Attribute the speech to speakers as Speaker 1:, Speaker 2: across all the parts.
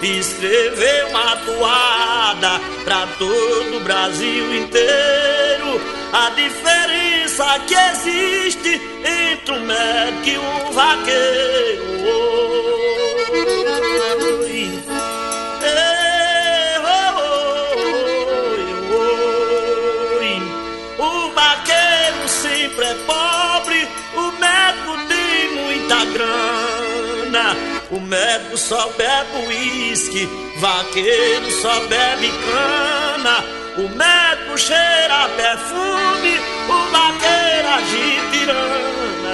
Speaker 1: escrever uma toada pra todo o Brasil inteiro. A diferença que existe entre um médico e um vaqueiro. O vaqueiro sempre é pobre, o médico tem muita grana. O médico só bebe uísque, vaqueiro só bebe cana. O médico cheira perfume, o vaqueiro agita tirana.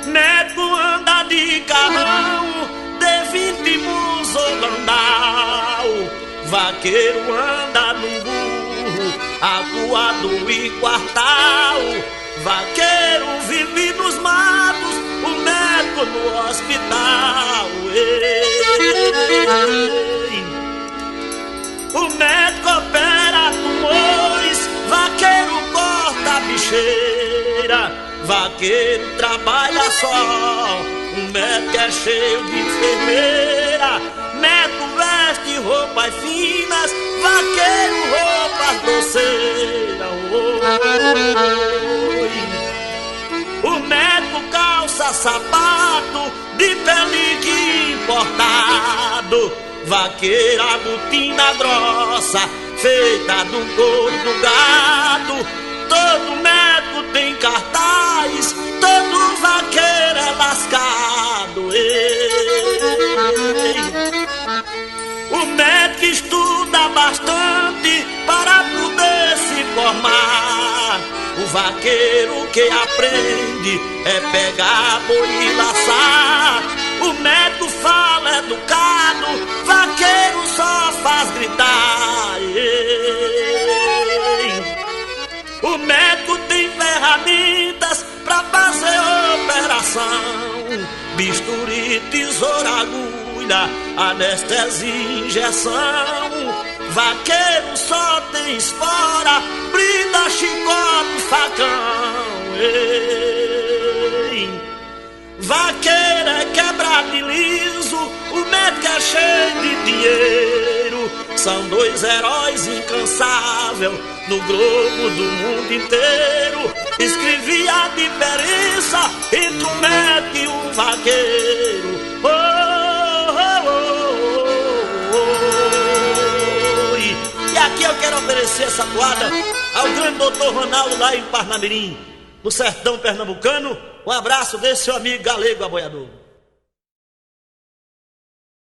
Speaker 1: Médico anda de carrão, D20 Musolandau. Vaqueiro anda num burro, acuado e quartal. Vaqueiro vive nos matos, o médico no hospital. O médico opera tumores, vaqueiro corta a bicheira. Vaqueiro trabalha só, o médico é cheio de enfermeira. Médico veste roupas finas, vaqueiro roupas grosseras. O médico calça sapato de pelique importado. Vaqueiro a botina grossa, feita do couro do gado. Todo médico tem cartaz, todo vaqueiro é lascado. O médico estuda bastante para poder se formar. O vaqueiro que aprende é pegar boi e laçar. O médico fala educado, vaqueiro só faz gritar. O médico tem ferramentas pra fazer operação: bisturi, tesoura, agulha, anestesia e injeção. Vaqueiro só tem espora, brida, chicote, facão. Vaqueiro é quebrado e liso, o médico é cheio de dinheiro. São dois heróis incansáveis no globo do mundo inteiro. Escrevi a diferença entre um médico e um vaqueiro. E aqui eu quero oferecer essa toada ao grande doutor Ronaldo lá em Parnamirim, no sertão pernambucano. Um abraço desse seu amigo galego aboiador.